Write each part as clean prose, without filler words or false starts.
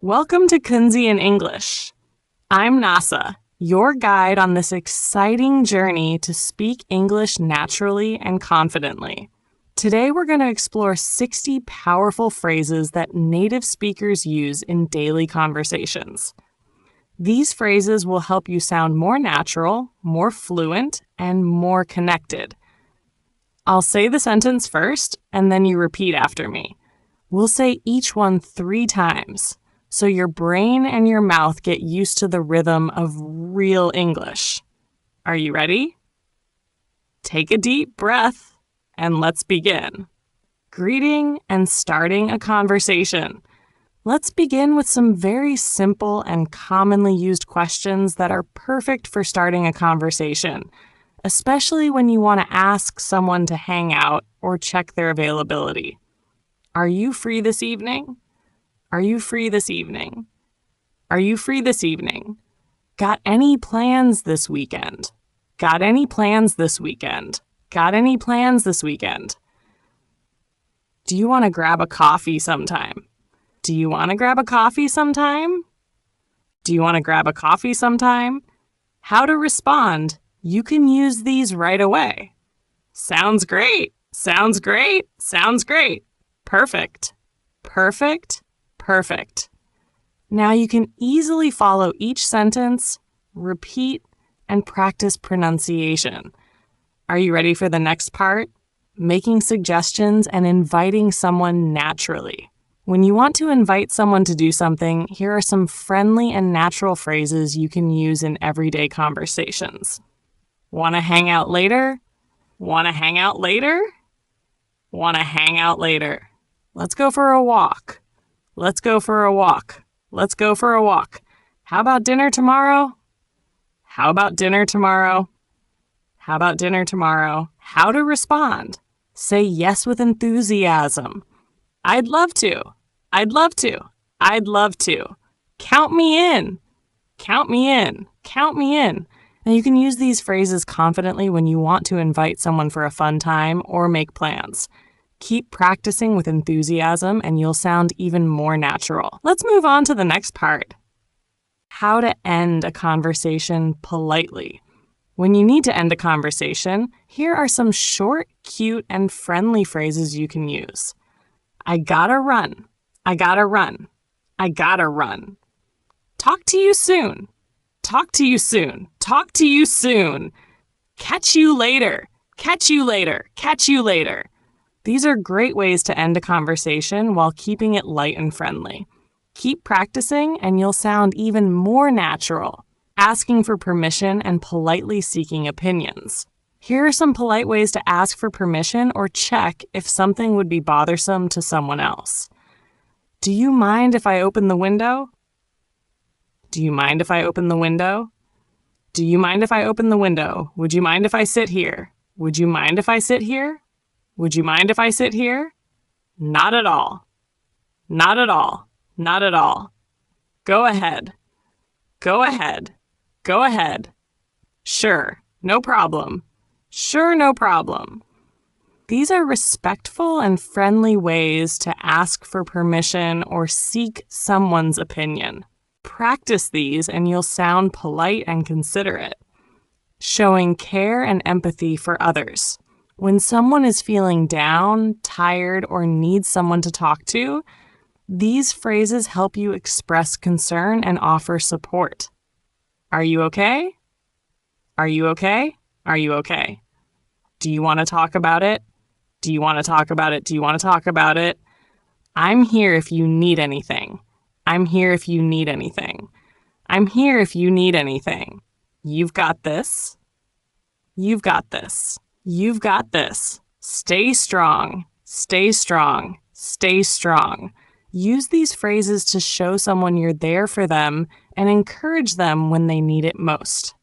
Welcome to Kunzy in English. I'm Nasa, your guide on this exciting journey to speak English naturally and confidently. Today we're going to explore 60 powerful phrases that native speakers use in daily conversations. These phrases will help you sound more natural, more fluent, and more connected. I'll say the sentence first, and then you repeat after me. We'll say each one 3 times, so your brain and your mouth get used to the rhythm of real English. Are you ready? Take a deep breath, and let's begin. Greeting and starting a conversation. Let's begin with some very simple and commonly used questions that are perfect for starting a conversation, especially when you want to ask someone to hang out or check their availability. Are you free this evening? Are you free this evening? Are you free this evening? Got any plans this weekend? Got any plans this weekend? Got any plans this weekend? Do you want to grab a coffee sometime? Do you want to grab a coffee sometime? Do you want to grab a coffee sometime? How to respond? You can use these right away. Sounds great. Sounds great. Sounds great. Perfect. Perfect. Perfect. Now you can easily follow each sentence, repeat, and practice pronunciation. Are you ready for the next part? Making suggestions and inviting someone naturally. When you want to invite someone to do something, here are some friendly and natural phrases you can use in everyday conversations. Want to hang out later? Want to hang out later? Want to hang out later? Let's go for a walk. Let's go for a walk. Let's go for a walk. How about dinner tomorrow? How about dinner tomorrow? How about dinner tomorrow? How to respond. Say yes with enthusiasm. I'd love to. I'd love to. I'd love to. Count me in. Count me in. Count me in. Now you can use these phrases confidently when you want to invite someone for a fun time or make plans. Keep practicing with enthusiasm and you'll sound even more natural. Let's move on to the next part. How to end a conversation politely. When you need to end a conversation, here are some short, cute, and friendly phrases you can use. I gotta run. I gotta run. I gotta run. Talk to you soon. Talk to you soon. Talk to you soon. Catch you later. Catch you later. Catch you later. These are great ways to end a conversation while keeping it light and friendly. Keep practicing and you'll sound even more natural, asking for permission and politely seeking opinions. Here are some polite ways to ask for permission or check if something would be bothersome to someone else. Do you mind if I open the window? Do you mind if I open the window? Do you mind if I open the window? Would you mind if I sit here? Would you mind if I sit here? Would you mind if I sit here? Not at all. Not at all. Not at all. Go ahead. Go ahead. Go ahead. Sure, no problem. Sure, no problem. These are respectful and friendly ways to ask for permission or seek someone's opinion. Practice these and you'll sound polite and considerate. Showing care and empathy for others. When someone is feeling down, tired, or needs someone to talk to, these phrases help you express concern and offer support. Are you okay? Are you okay? Are you okay? Do you want to talk about it? Do you want to talk about it? Do you want to talk about it? I'm here if you need anything. I'm here if you need anything. I'm here if you need anything. You've got this. You've got this. You've got this. Stay strong. Stay strong. Stay strong. Use these phrases to show someone you're there for them and encourage them when they need it most.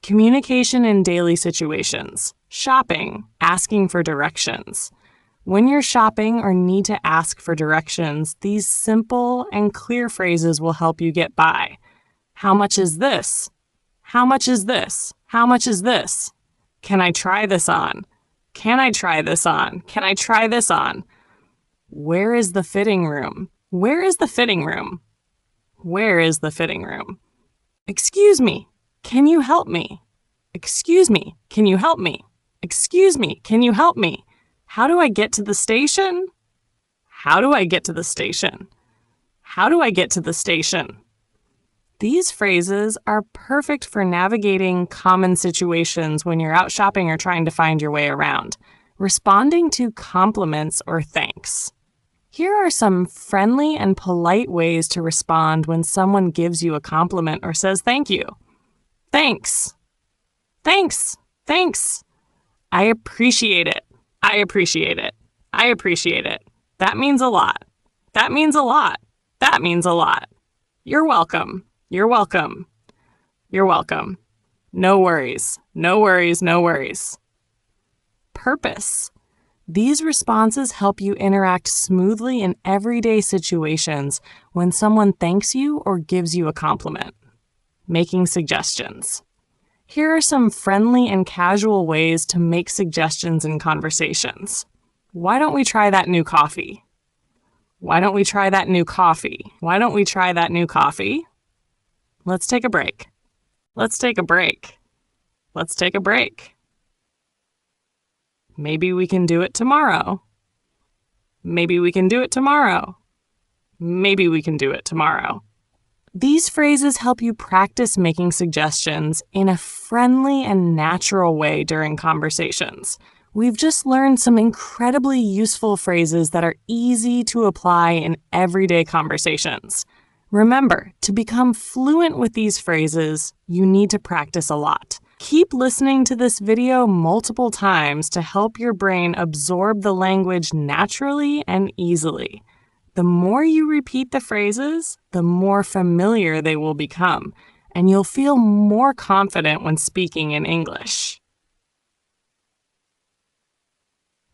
Communication in daily situations. Shopping. Asking for directions. When you're shopping or need to ask for directions, these simple and clear phrases will help you get by. How much is this? How much is this? How much is this? Can I try this on? Can I try this on? Can I try this on? Where is the fitting room? Where is the fitting room? Where is the fitting room? Excuse me, can you help me? Excuse me, can you help me? Excuse me, can you help me? How do I get to the station? How do I get to the station? How do I get to the station? These phrases are perfect for navigating common situations when you're out shopping or trying to find your way around, responding to compliments or thanks. Here are some friendly and polite ways to respond when someone gives you a compliment or says thank you. Thanks. Thanks. Thanks. I appreciate it. I appreciate it. I appreciate it. That means a lot. That means a lot. That means a lot. You're welcome. You're welcome. You're welcome. No worries. No worries. No worries. Purpose. These responses help you interact smoothly in everyday situations when someone thanks you or gives you a compliment. Making suggestions. Here are some friendly and casual ways to make suggestions in conversations. Why don't we try that new coffee? Why don't we try that new coffee? Why don't we try that new coffee? Let's take a break. Let's take a break. Let's take a break. Maybe we can do it tomorrow. Maybe we can do it tomorrow. Maybe we can do it tomorrow. These phrases help you practice making suggestions in a friendly and natural way during conversations. We've just learned some incredibly useful phrases that are easy to apply in everyday conversations. Remember, to become fluent with these phrases, you need to practice a lot. Keep listening to this video multiple times to help your brain absorb the language naturally and easily. The more you repeat the phrases, the more familiar they will become, and you'll feel more confident when speaking in English.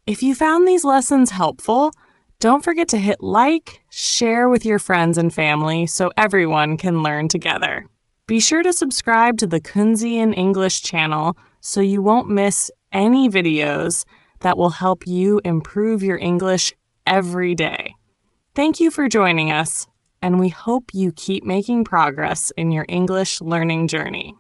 If you found these lessons helpful, don't forget to hit like, share with your friends and family so everyone can learn together. Be sure to subscribe to the Kunzy in English channel so you won't miss any videos that will help you improve your English every day. Thank you for joining us, and we hope you keep making progress in your English learning journey.